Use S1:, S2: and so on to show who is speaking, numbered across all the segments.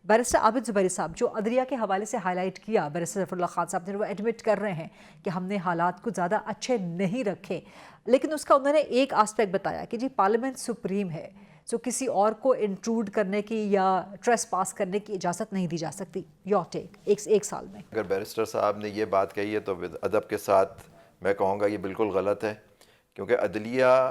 S1: Barrister عابد زبیری صاحب جو عدلیہ کے حوالے سے ہائی لائٹ کیا بیرسٹر ظفر اللہ خان صاحب نے، وہ ایڈمٹ کر رہے ہیں کہ ہم نے حالات کو زیادہ اچھے نہیں رکھے، لیکن اس کا انہوں نے ایک آسپیکٹ بتایا کہ جی پارلیمنٹ سپریم ہے، سو کسی اور کو انٹروڈ کرنے کی یا ٹریس پاس کرنے کی اجازت نہیں دی جا سکتی. یور ٹیک ایک سال میں.
S2: اگر بیرسٹر صاحب نے یہ بات کہی ہے تو ادب کے ساتھ میں کہوں گا یہ بالکل غلط ہے، کیونکہ عدلیہ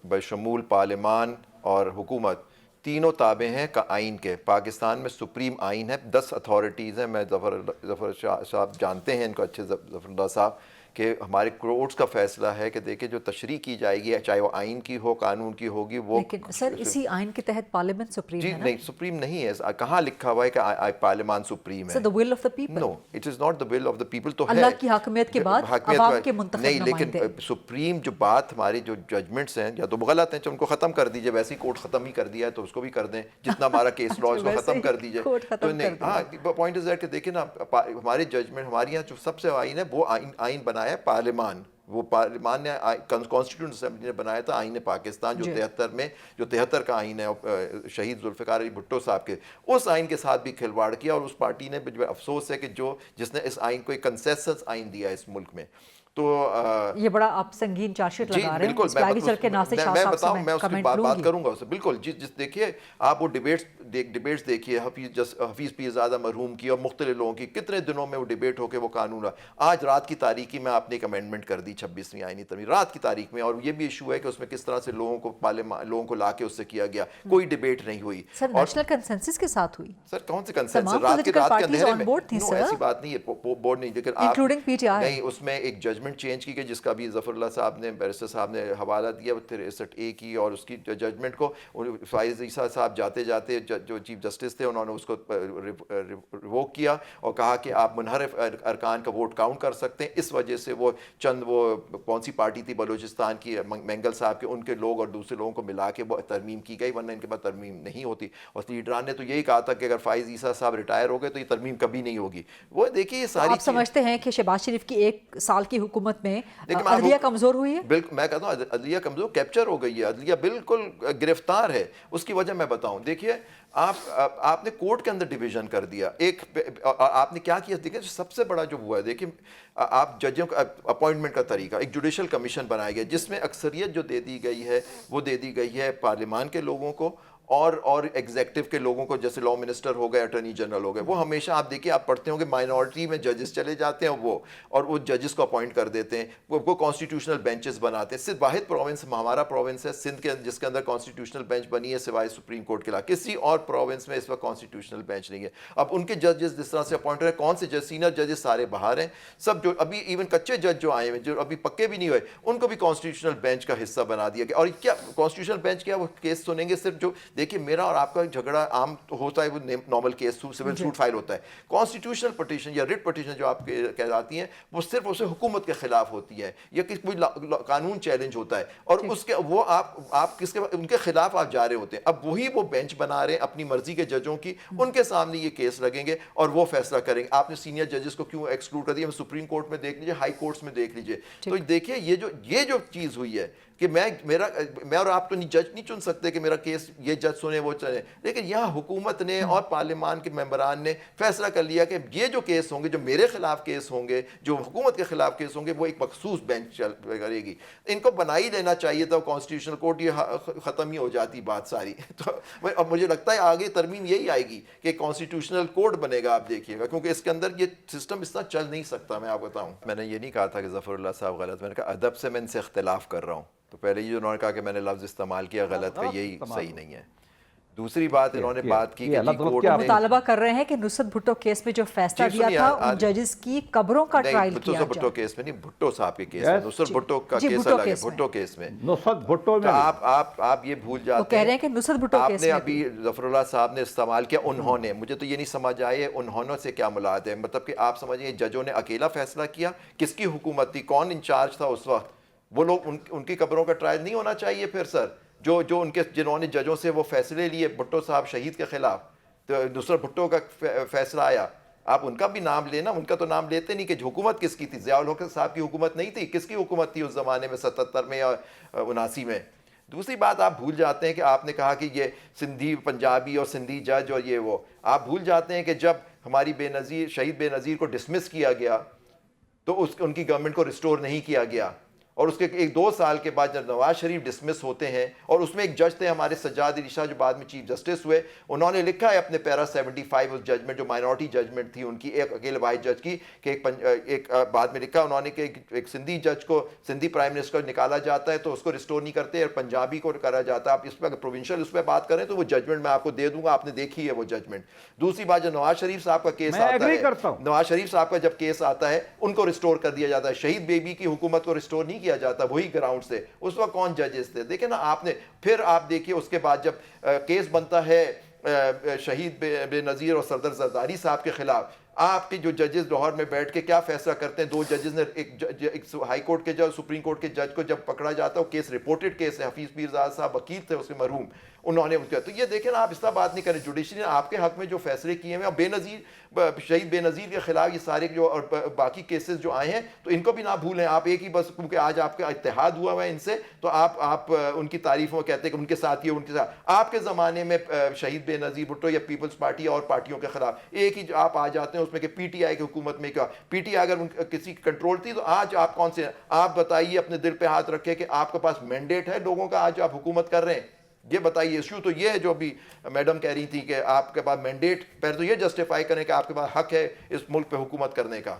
S2: بشمول پارلیمان اور حکومت تینوں تابع ہیں کا آئین کے. پاکستان میں سپریم آئین ہے، 10 اتھارٹیز ہیں. میں ظفر صاحب جانتے ہیں ان کو اچھے، ظفر اللہ صاحب، کہ ہمارے کورٹس کا فیصلہ ہے کہ دیکھیں جو تشریح کی جائے گی چاہے وہ آئین کی ہو، قانون کی ہوگی، وہ
S1: لیکن سر اسی آئین کے تحت پارلیمنٹ سپریم
S2: جی
S1: ہے نا؟
S2: نہیں، سپریم نہیں ہے. کہاں لکھا ہوا ہے کہ پارلیمان سپریم ہے؟
S1: Sir the will of the people.
S2: No it is not the will of the people. تو ہے
S1: اللہ کی حاکمیت کے بعد عوام کے منتخب
S2: نہیں،
S1: نمائندے.
S2: لیکن سپریم جو بات ہماری جو ججمنٹس ہیں یا تو غلط ہیں تو ان کو ختم کر دیجیے. ویسے ہی کورٹ ختم ہی کر دیا ہے تو اس کو بھی کر دیں، جتنا ہمارا کیس لا اس کو ختم کر دیجیے. تو نہیں، ہاں پوائنٹ از دیٹ کہ دیکھیں نا ہمارے ججمنٹ ہمارے یہاں جو سب سے آئین ہے وہ آئین بنایا ہے پارلیمان. وہ پارلیمان نے کانسٹیٹیوشن اسمبلی نے بنایا تھا آئین پاکستان جو 73 کا آئین ہے شہید ذوالفقار علی بھٹو صاحب کے. اس آئین کے ساتھ بھی کھلواڑ کیا، اور اس پارٹی نے افسوس ہے کہ جس نے اس آئین کو ایک کنسنسس آئین دیا ہے اس ملک میں. تو
S1: یہ بڑا آپ سنگین چارج شیٹ لگا رہے ہیں.
S2: بالکل میں بتاؤں، میں اس کی بات کروں گا اس سے. بالکل جس دیکھیے آپ وہ ڈیبیٹس دیکھیے حفیظ پیرزادہ مرحوم کی اور مختلف لوگوں کی، کتنے دنوں میں وہ ڈیبیٹ ہو کے وہ قانون رہا. آج رات کی تاریخی میں آپ نے ایک امینڈمنٹ کر دی 26ویں آئینی ترمیم رات کی تاریخ میں، اور یہ بھی ایشو ہے کہ اس میں کس طرح سے لوگوں کو لا کے اس سے کیا گیا. کوئی ڈیبیٹ نہیں ہوئی.
S1: سر نیشنل کنسنسس کے ساتھ ہوئی.
S2: سر کون سے کنسنسس؟ رات کے اندھیرے میں ایسی بات نہیں ہے، بورڈ نہیں، لیکن
S1: انکلوڈنگ پی ٹی آئی
S2: نہیں، اس میں ایک ججمنٹ چینج کی گئی جس کا بھی ظفر اللہ صاحب نے، بیرسٹر صاحب نے حوالہ دیا 63A کی، اور اس کی ججمنٹ کو فائز عیسیٰ صاحب جاتے جاتے جو چیف جسٹس تھے انہوں نے اس کو ریووک کیا اور کہا کہ آپ منحرف ارکان کا ووٹ کاؤنٹ کر سکتے ہیں. اس وجہ سے وہ کون سی پارٹی تھی بلوچستان کی، مینگل صاحب کے، ان کے لوگ اور دوسرے لوگوں کو ملا کے وہ ترمیم کی گئی، ورنہ ان کے بعد ترمیم نہیں ہوتی. اور لیڈران نے تو یہی کہا تھا کہ اگر فائز عیسیٰ صاحب ریٹائر ہو گئے تو یہ ترمیم کبھی نہیں ہوگی. وہ دیکھیے یہ ساری
S1: آپ سمجھتے ہیں کہ شہباز شریف کی 1 سال کی حکومت میں عدلیہ کمزور ہوئی ہے؟
S2: بالکل، میں کہتا ہوں عدلیہ کمزور، کیپچر ہو گئی ہے عدلیہ، بالکل گرفتار ہے. اس کی وجہ میں بتاؤں، دیکھیے آپ نے کورٹ کے اندر ڈویژن کر دیا. آپ نے کیا کیا؟ دیکھیں سب سے بڑا جو ہوا ہے، دیکھیں آپ ججوں کا اپوائنٹمنٹ کا طریقہ، ایک جوڈیشل کمیشن بنایا گیا جس میں اکثریت جو دے دی گئی ہے وہ دے دی گئی ہے پارلیمان کے لوگوں کو اور ایگزیکٹو کے لوگوں کو، جیسے لا منسٹر ہو گئے، اٹارنی جنرل ہو گئے. وہ ہمیشہ آپ دیکھیے، آپ پڑھتے ہوں گے مائنورٹی میں ججز چلے جاتے ہیں وہ ججز کو اپوائنٹ کر دیتے ہیں، وہ کانسٹیٹیوشنل بینچز بناتے ہیں. صرف واحد پروونس ہمارا پروونس ہے سندھ کے، جس کے اندر کانسٹیٹیوشنل بینچ بنی ہے سوائے سپریم کورٹ کے علاوہ. کسی اور پروونس میں اس وقت کانسٹیٹیوشنل بینچ نہیں ہے. اب ان کے ججز جس طرح سے اپوائنٹ ہیں، کون سے جج، سینئر ججز سارے باہر ہیں. سب جو ابھی ایون کچے جج جو آئے ہیں، جو ابھی پکے بھی نہیں ہوئے، ان کو بھی کانسٹیٹیوشنل بینچ کا حصہ بنا دیا گیا. اور کیا کانسٹیٹیوشنل بینچ کیا؟ وہ کیس سنیں گے صرف جو، دیکھیے میرا اور آپ کا جھگڑا عام ہوتا ہے، وہ normal case civil suit file ہوتا ہے. کانسٹیٹیوشنل پٹیشن یا ریٹ پٹیشن جو آپ کہلاتی ہیں، وہ صرف اسے حکومت کے خلاف ہوتی ہے یا کوئی قانون چیلنج ہوتا ہے، اور اس کے وہ آپ کس کے ان کے خلاف آپ جا رہے ہوتے ہیں. اب وہی وہ بینچ بنا رہے ہیں اپنی مرضی کے ججوں کی، ان کے سامنے یہ کیس لگیں گے اور وہ فیصلہ کریں گے. آپ نے سینئر ججز کو کیوں ایکسکلوڈ کر دیا؟ سپریم کورٹ میں دیکھ لیجیے، ہائی کورٹس میں دیکھ لیجیے. تو دیکھیے یہ جو چیز ہوئی ہے کہ میں اور آپ تو جج نہیں چن سکتے کہ میرا کیس یہ جج سنے وہ چلے، لیکن یہاں حکومت نے اور پارلیمان کے ممبران نے فیصلہ کر لیا کہ یہ جو کیس ہوں گے، جو میرے خلاف کیس ہوں گے، جو حکومت کے خلاف کیس ہوں گے، وہ ایک مخصوص بینچ کرے گی. ان کو بنا ہی لینا چاہیے تھا کانسٹیٹیوشنل کورٹ، یہ ختم ہی ہو جاتی بات ساری. تو اب مجھے لگتا ہے آگے ترمیم یہی آئے گی کہ کانسٹیٹیوشنل کورٹ بنے گا، آپ دیکھیے گا، کیونکہ اس کے اندر یہ سسٹم اس طرح چل نہیں سکتا. میں آپ بتاؤں، میں نے یہ نہیں کہا تھا کہ ظفر اللہ صاحب غلط، میں نے کہا ادب سے میں ان سے اختلاف کر رہا ہوں. تو پہلے یہ انہوں نے کہا کہ میں نے لفظ استعمال کیا غلط ہے، یہی صحیح نہیں ہے. دوسری بات انہوں نے بات کی کہ جی کورٹ نے
S1: مطالبہ کر رہے ہیں کہ نصرت بھٹو کیس میں جو فیصلہ دیا تھا ان ججز کی قبروں کا ٹرائل کیا جائے.
S2: بھٹو کیس میں نہیں، بھٹو صاحب کے کیس میں. نصرت بھٹو کا کیس الگ ہے. بھٹو کیس میں
S3: نصرت بھٹو میں
S2: آپ یہ بھول جاتے ہیں.
S1: وہ کہہ رہے ہیں کہ نصرت بھٹو
S2: آپ
S1: کیس
S2: نے
S1: میں
S2: ابھی ظفر اللہ صاحب نے استعمال کیا انہوں نے، مجھے تو یہ نہیں سمجھ آئے انہوں سے کیا مراد ہے. مطلب کہ آپ سمجھیں ججوں نے اکیلا فیصلہ کیا؟ کس کی حکومت تھی؟ کون انچارج تھا اس وقت؟ وہ لوگ ان کی قبروں کا ٹرائل نہیں ہونا چاہیے پھر سر؟ جو ان کے جنہوں نے ججوں سے وہ فیصلے لیے بھٹو صاحب شہید کے خلاف، تو نصرت بھٹو کا فیصلہ آیا، آپ ان کا بھی نام لینا. ان کا تو نام لیتے نہیں کہ حکومت کس کی تھی. ضیاء الحق صاحب کی حکومت نہیں تھی. کس کی حکومت تھی اس زمانے میں 77 میں یا 79 میں؟ دوسری بات آپ بھول جاتے ہیں کہ آپ نے کہا کہ یہ سندھی پنجابی اور سندھی جج اور یہ وہ، آپ بھول جاتے ہیں کہ جب ہماری بے نظیر شہید بے نظیر کو ڈسمس کیا گیا تو ان کی گورنمنٹ کو ریسٹور نہیں کیا گیا، اور اس کے ایک دو سال کے بعد جب نواز شریف ڈسمس ہوتے ہیں، اور اس میں ایک جج تھے ہمارے سجاد علی شاہ جو بعد میں چیف جسٹس ہوئے، انہوں نے لکھا ہے اپنے پیرا 75 اس ججمنٹ جو مائنورٹی ججمنٹ تھی ان کی ایک اکیلے واحد جج کی، کہ ایک بعد میں لکھا انہوں نے کہ ایک سندھی جج کو سندھی پرائم منسٹر نکالا جاتا ہے تو اس کو ریسٹور نہیں کرتے، اور پنجابی کو کرا جاتا ہے۔ آپ اس پہ اگر پروونشل اس پہ بات کریں تو وہ ججمنٹ میں آپ کو دے دوں گا، آپ نے دیکھی ہے وہ ججمنٹ۔ دوسری بات جو نواز شریف صاحب کا کیس آتا ہے، نواز شریف صاحب کا جب کیس آتا ہے ان کو ریسٹور کر دیا جاتا ہے، شہید بیبی کی حکومت کو ریسٹور نہیں کیا جاتا، وہی گراؤنڈ سے۔ اس وقت کون ججز تھے؟ دیکھیں نا آپ نے، پھر آپ دیکھیے اس کے بعد جب کیس بنتا ہے شہید بے نظیر اور سردار زرداری صاحب کے خلاف، آپ کے جو ججز لاہور میں بیٹھ کے کیا فیصلہ کرتے ہیں؟ دو ججز نے ایک ہائی کورٹ کے جج، سپریم کورٹ کے جج کو جب پکڑا جاتا ہے، وہ کیس رپورٹڈ کیس ہے، حفیظ پیرزاد صاحب وکیل تھے اس کے مرحوم، انہوں نے کیا۔ تو یہ دیکھیں نا، آپ اس طرح بات نہیں کریں، جوڈیشری نے آپ کے حق میں جو فیصلے کیے ہیں، اور بے نظیر شہید بے نظیر کے خلاف یہ سارے جو اور باقی کیسز جو آئے ہیں تو ان کو بھی نہ بھولیں آپ۔ ایک ہی بس کیونکہ آج آپ کا اتحاد ہوا ہوا ہے ان سے تو آپ ان کی تعریفوں میں کہتے ہیں کہ ان کے ساتھ یہ ان کے ساتھ۔ آپ کے زمانے میں شہید بے نظیر بھٹو یا پیپلز پارٹی اور پارٹیوں کے خلاف ایک ہی آپ آ جاتے ہیں اس میں کہ پی ٹی آئی کی حکومت میں کیا، پی ٹی آئی اگر کسی کی کنٹرول تھی تو آج آپ کون سے؟ آپ بتائیے، اپنے دل پہ ہاتھ رکھے کہ آپ کے پاس مینڈیٹ ہے لوگوں کا، آج آپ حکومت کر رہے ہیں؟ یہ بتائیے۔ ایشو تو یہ ہے جو ابھی میڈم کہہ رہی تھی کہ آپ کے پاس مینڈیٹ، پہلے تو یہ جسٹیفائی کریں کہ آپ کے پاس حق ہے اس ملک پہ حکومت کرنے کا۔